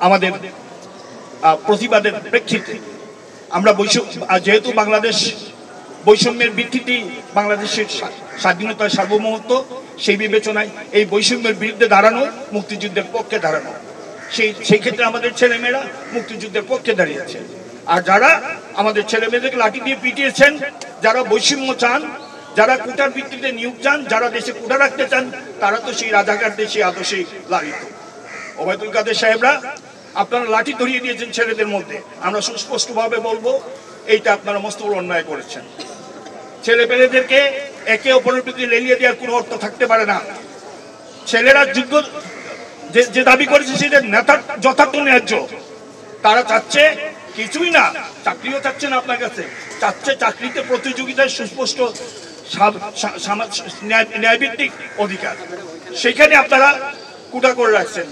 আমাদের প্রতিবাদের প্রেক্ষিতে আমরা যেহেতু বাংলাদেশ বৈষম্যের ভিত্তিতে বাংলাদেশের স্বাধীনতার সার্বভৌমত্ব, সেই বিবেচনায় এই বৈষম্যের বিরুদ্ধে দাঁড়ানো, মুক্তিযুদ্ধের পক্ষে দাঁড়ানো, সেই ক্ষেত্রে আমাদের ছেলেমেয়েরা মুক্তিযুদ্ধের পক্ষে দাঁড়িয়েছে। আর যারা আমাদের ছেলেমেয়েদেরকে লাঠি দিয়ে পিটিয়েছেন, যারা বৈষম্য চান, যারা কোটার ভিত্তিতে নিয়োগ চান, যারা দেশে কোটা রাখতে চান, তারা তো সেই রাজাকারদের সেই আদর্শে লালিত। ওবায়দুল কাদের সাহেবরা, আপনারা লাঠি ধরিয়ে দিয়েছেন ছেলেদের মধ্যে। আমরা সুস্পষ্টভাবে বলবো, এইটা আপনারা মস্ত বড় অন্যায় করেছেন। ছেলেপেলেদেরকে একে অপরের প্রতি লেলিয়ে দেওয়ার কোনো অর্থ থাকতে পারে না। ছেলেরা যুদ্ধ যে দাবি করেছে সেটা নেতার যথার্থ ন্যায্য। তারা চাচ্ছে কিছুই না, চাকরিও চাচ্ছে না আপনার কাছে, চাচ্ছে চাকরিতে প্রতিযোগিতায় সুস্পষ্ট ন্যায়ভিত্তিক অধিকার। সেখানে আপনারা কোটা করে রাখছেন,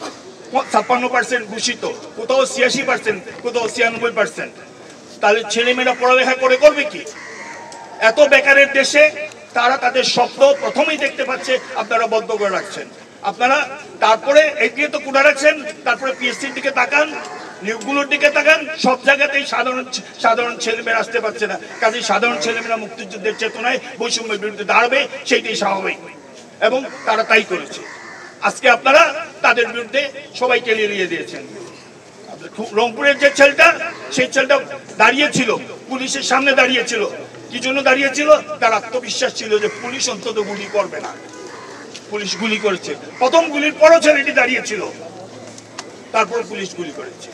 56% ঘোষিত, কোথাও 86%, কোথাও 96%। তাহলে ছেলেমেয়েরা পড়ালেখা করবে কি? এত বেকারের দেশে তারা তাদের স্বপ্ন প্রথমেই দেখতে পাচ্ছে, আপনারা বন্ধ করে রাখছেন। আপনারা তারপরে এগিয়ে তো কোটা রাখছেন, তারপরে পিএসসির দিকে তাকান, নিয়োগগুলোর দিকে তাকান, সব জায়গাতেই সাধারণ ছেলেমেয়েরা আসতে পারছে না। কাজে সাধারণ ছেলেমেয়েরা মুক্তিযুদ্ধের চেতনায় বৈষম্যের বিরুদ্ধে দাঁড়াবে, সেইটাই স্বাভাবিক, এবং তারা তাই করেছে। আজকে আপনারা তাদের বিরুদ্ধে সবাইকে লেলিয়ে দিয়েছেন। রংপুরের যে ছেলেটা, সেই ছেলেটা দাঁড়িয়েছিল, পুলিশের সামনে দাঁড়িয়েছিল। কি জন্য দাঁড়িয়েছিল? তার আত্মবিশ্বাস ছিল যে পুলিশ অন্তত গুলি করবে না। পুলিশ গুলি করেছে, প্রথম গুলির পরও ছেলেটি দাঁড়িয়েছিল, তারপর পুলিশ গুলি করেছে।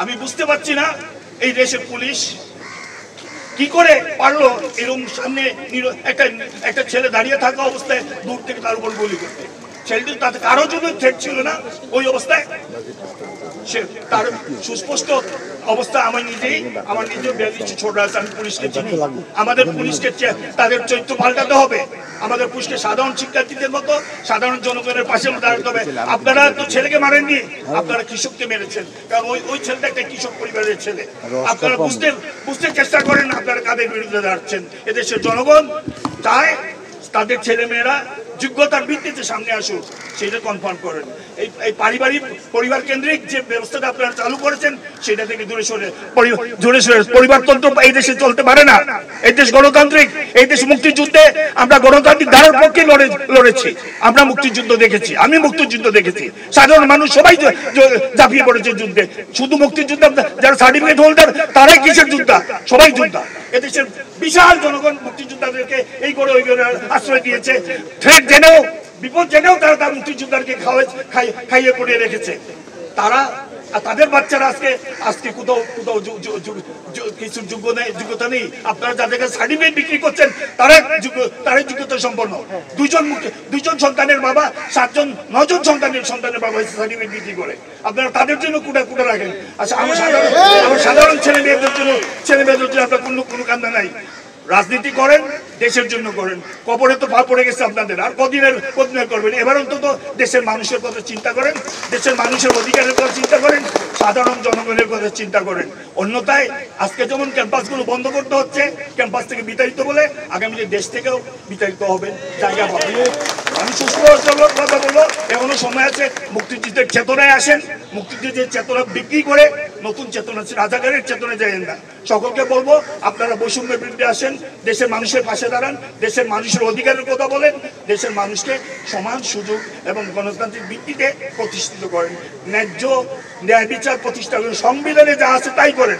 আমি বুঝতে পারছি না এই দেশের পুলিশ কি করে পারলো এরকম সামনে একটা ছেলে দাঁড়িয়ে থাকা অবস্থায় দূর থেকে তার উপর গুলি করতে। ছেলেটি তাতে কারো জন্য থ্রেট ছিল না ওই অবস্থায়। সে তার সুস্পষ্ট অবস্থা আমার নিজেও 42 ছোট আছে, আমি পুলিশকে চিনি। আমাদের পুলিশকে তাদের চরিত্র পাল্টাতে হবে। আমাদের পুলিশকে সাধারণ শিক্ষার্থীদের মতো সাধারণ জনগণের পাশে দাঁড়াতে হবে। আপনারা তো ছেলেকে মারেননি, আপনারা কৃষককে মেরেছেন, কারণ ওই ছেলেটা একটা কৃষক পরিবারের ছেলে। আপনারা বুঝতে চেষ্টা করেন আপনারা কাদের বিরুদ্ধে দাঁড়াচ্ছেন। এদেশের জনগণ চায় তাদের ছেলেমেয়েরা যোগ্যতার ভিত্তিতে সামনে আসুক, সেটা কনফার্ম করেন। এই পারিবারিক পরিবার কেন্দ্রিক যে ব্যবস্থাটা আপনারা চালু করেছেন, সেটা থেকে দূরে সরে পরিবারতন্ত্র এই দেশে চলতে পারে না। এই দেশ গণতান্ত্রিক, এই দেশ মুক্তিযুদ্ধে আমরা গণতান্ত্রিক ধারার পক্ষে লড়েছি। আমরা মুক্তিযুদ্ধ দেখেছি, আমি মুক্তিযুদ্ধ দেখেছি। সাধারণ মানুষ সবাই ঝাঁপিয়ে পড়েছে যুদ্ধে। শুধু মুক্তিযুদ্ধ যারা সার্টিফিকেট হোল্ডার তারাই কিসের যোদ্ধা? সবাই যোদ্ধা। এদেশের বিশাল জনগণ মুক্তিযোদ্ধাদেরকে এই করে ওই করে আশ্রয় দিয়েছে। থ্রেট জেনেও, বিপদ জেনেও তারা মুক্তিযোদ্ধাকে খাইয়ে পড়িয়ে রেখেছে। তাদের বাচ্চারা আজকে কোথাও কিছু যোগ্যতা নেই। আপনারা যাদের কাছে সার্টিফিকেট বিক্রি করছেন তারাই যোগ্যতা সম্পন্ন। দুইজন সন্তানের বাবা, 9জন সন্তানের বাবা সার্টিফিকেট বিক্রি করে। আপনারা তাদের জন্য কুটা রাখেন। আচ্ছা, আমার সাধারণ ছেলে মেয়েদের জন্য আপনার কোনো কান্দা নাই। রাজনীতি করেন, দেশের জন্য করেন। কবরে তো পা পড়ে গেছে আপনাদের, আর কদিনের করবেন? এবার অন্তত দেশের মানুষের কথা চিন্তা করেন, দেশের মানুষের অধিকারের কথা চিন্তা করেন, সাধারণ জনগণের কথা চিন্তা করেন। অন্যথায় আজকে যেমন ক্যাম্পাসগুলো বন্ধ করতে হচ্ছে, ক্যাম্পাস থেকে বিতাড়িত বলে, আগামীতে দেশ থেকেও বিতাড়িত হবেন, জায়গা পাবেন। আমি সুস্পষ্ট কথা বলবো, এখনো সময় আছে। মুক্তিযুদ্ধের চেতনায় আসেন, মুক্তিযুদ্ধের চেতনা বিক্রি করে নতুন চেতনা, রাজাকারের চেতনা যাবেন না। সকলকে বলবো, আপনারা বৈষম্যের বিরুদ্ধে আসেন, দেশের মানুষের পাশে দাঁড়ান, দেশের মানুষের অধিকারের কথা বলেন, দেশের মানুষকে সমান সুযোগ এবং গণতান্ত্রিক ভিত্তিতে প্রতিষ্ঠিত করেন, ন্যায় বিচার প্রতিষ্ঠা করেন, সংবিধানে যা আছে তাই করেন।